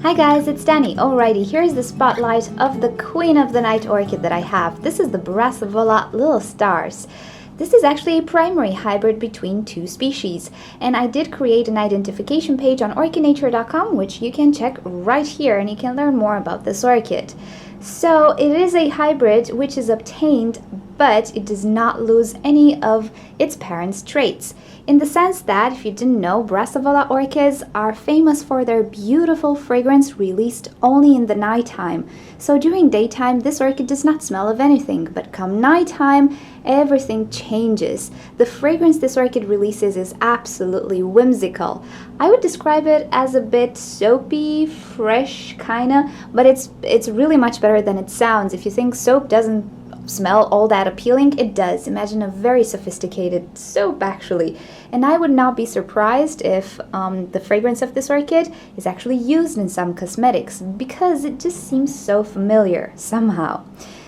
Hi guys, it's Danny. Alrighty, here's the spotlight of the queen of the night orchid that I have. This is the Brassavola Little Stars. This is actually a primary hybrid between two species, and I did create an identification page on orchidnature.com, which you can check right here, and you can learn more about this orchid. So it is a hybrid which is obtained, but it does not lose any of its parents' traits, in the sense that, if you didn't know, Brassavola orchids are famous for their beautiful fragrance released only in the nighttime. So during daytime, this orchid does not smell of anything, but come nighttime, everything changes. The fragrance this orchid releases is absolutely whimsical. I would describe it as a bit soapy, fresh kinda, but it's really much better than it sounds. If you think soap doesn't smell all that appealing, it does. Imagine a very sophisticated soap, actually. And I would not be surprised if the fragrance of this orchid is actually used in some cosmetics, because it just seems so familiar somehow.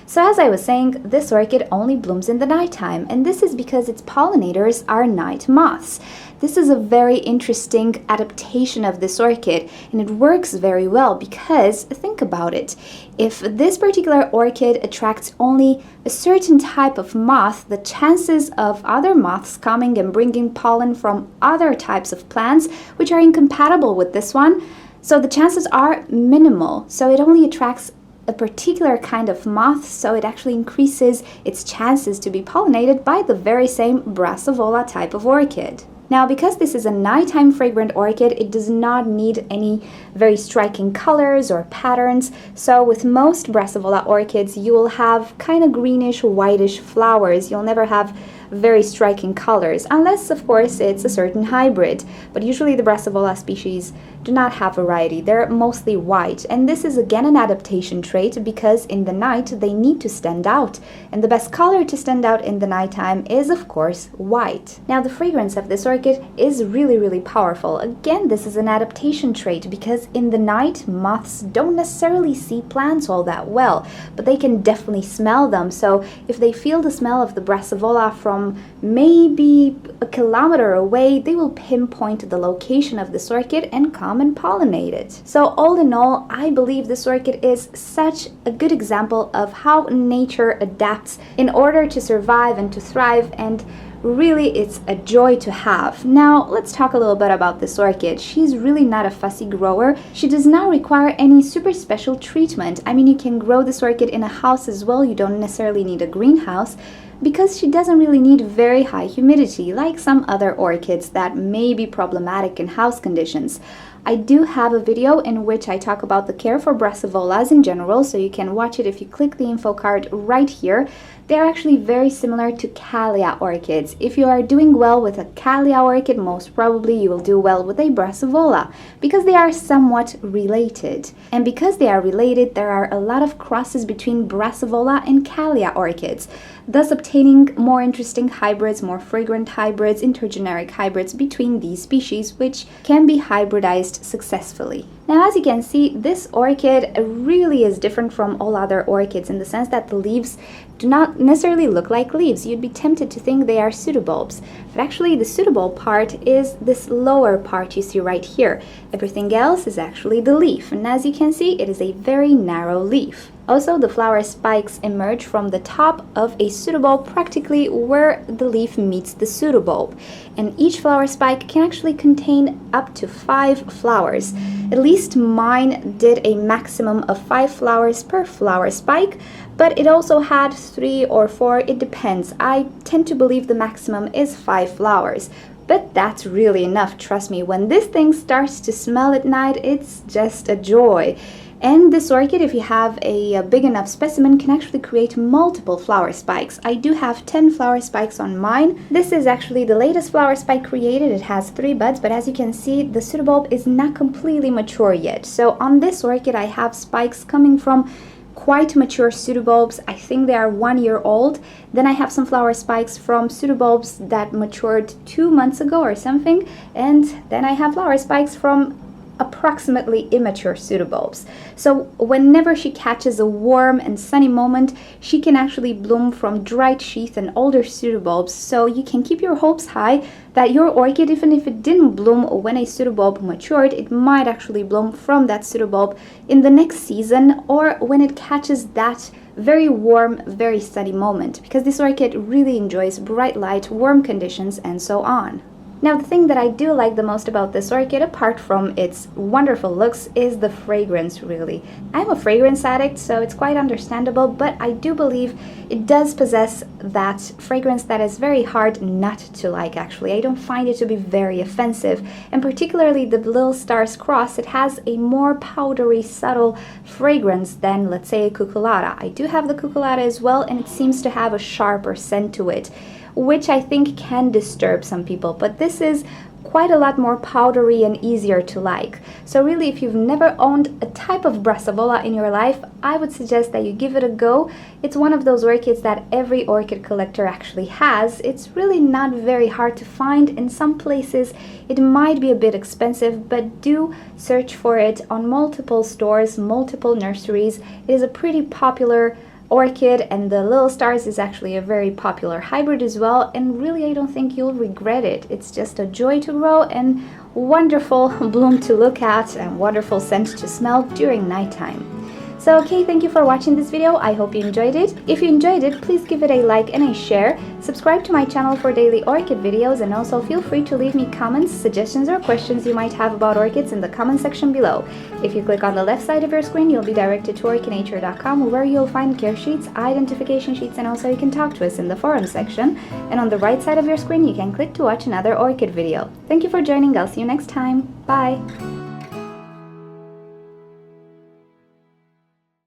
So as I was saying, this orchid only blooms in the nighttime, and this is because its pollinators are night moths. This is a very interesting adaptation of this orchid, and it works very well because, think about it, if this particular orchid attracts only a certain type of moth, the chances of other moths coming and bringing pollen from other types of plants which are incompatible with this one, so the chances are minimal. So it only attracts a particular kind of moth, so it actually increases its chances to be pollinated by the very same Brassavola type of orchid. Now, because this is a nighttime fragrant orchid, it does not need any very striking colors or patterns. So with most Brassavola orchids, you will have kind of greenish, whitish flowers. You'll never have very striking colors, unless of course it's a certain hybrid. But usually the Brassavola species do not have variety. They're mostly white, and this is again an adaptation trait because in the night they need to stand out, and the best color to stand out in the nighttime is of course white. Now, the fragrance of this orchid is really powerful. Again, this is an adaptation trait because in the night moths don't necessarily see plants all that well, but they can definitely smell them. So if they feel the smell of the Brassavola from maybe a kilometer away, they will pinpoint the location of this orchid and come and pollinate it. So all in all, I believe this orchid is such a good example of how nature adapts in order to survive and to thrive, and really it's a joy to have. Now let's talk a little bit about this orchid. She's really not a fussy grower. She does not require any super special treatment. I mean, you can grow this orchid in a house as well. You don't necessarily need a greenhouse, because she doesn't really need very high humidity like some other orchids that may be problematic in house conditions. I do have a video in which I talk about the care for Brassavolas in general, so you can watch it if you click the info card right here. They're actually very similar to Camellia orchids. If you are doing well with a Camellia orchid, most probably you will do well with a Brassavola, because they are somewhat related. And because they are related, there are a lot of crosses between Brassavola and Camellia orchids, thus obtaining more interesting hybrids, more fragrant hybrids, intergeneric hybrids between these species, which can be hybridized successfully. Now, as you can see, this orchid really is different from all other orchids in the sense that the leaves do not necessarily look like leaves. You'd be tempted to think they are pseudobulbs, but actually the pseudobulb part is this lower part you see right here. Everything else is actually the leaf, and as you can see, it is a very narrow leaf. Also, the flower spikes emerge from the top of a pseudobulb, practically where the leaf meets the pseudobulb. And each flower spike can actually contain up to 5 flowers. At least mine did a maximum of 5 flowers per flower spike, but it also had 3 or 4, it depends. I tend to believe the maximum is 5 flowers. But that's really enough, trust me. When this thing starts to smell at night, it's just a joy. And this orchid, if you have a big enough specimen, can actually create multiple flower spikes. I do have 10 flower spikes on mine. This is actually the latest flower spike created. It has 3 buds, but as you can see, the pseudobulb is not completely mature yet. So on this orchid, I have spikes coming from quite mature pseudobulbs. I think they are 1 year old. Then I have some flower spikes from pseudobulbs that matured 2 months ago or something. And then I have flower spikes from approximately immature pseudobulbs. So whenever she catches a warm and sunny moment, she can actually bloom from dried sheath and older pseudobulbs. So you can keep your hopes high that your orchid, even if it didn't bloom when a pseudobulb matured, it might actually bloom from that pseudobulb in the next season, or when it catches that very warm, very sunny moment, because this orchid really enjoys bright light, warm conditions, and so on. Now, the thing that I do like the most about this orchid, apart from its wonderful looks, is the fragrance, really. I'm a fragrance addict, so it's quite understandable, but I do believe it does possess that fragrance that is very hard not to like, actually. I don't find it to be very offensive, and particularly the Little Stars cross, it has a more powdery, subtle fragrance than, let's say, a cucullata. I do have the cucullata as well, and it seems to have a sharper scent to it, which I think can disturb some people, but this is quite a lot more powdery and easier to like. So really, if you've never owned a type of Brassavola in your life, I would suggest that you give it a go. It's one of those orchids that every orchid collector actually has. It's really not very hard to find. In some places it might be a bit expensive, but do search for it on multiple stores, multiple nurseries. It is a pretty popular orchid, and the Little Stars is actually a very popular hybrid as well, and really I don't think you'll regret it. It's just a joy to grow and wonderful bloom to look at and wonderful scent to smell during nighttime. So okay, thank you for watching this video. I hope you enjoyed it. If you enjoyed it, please give it a like and a share. Subscribe to my channel for daily orchid videos, and also feel free to leave me comments, suggestions, or questions you might have about orchids in the comment section below. If you click on the left side of your screen, you'll be directed to orchidnature.com, where you'll find care sheets, identification sheets, and also you can talk to us in the forum section. And on the right side of your screen, you can click to watch another orchid video. Thank you for joining. I'll see you next time. Bye!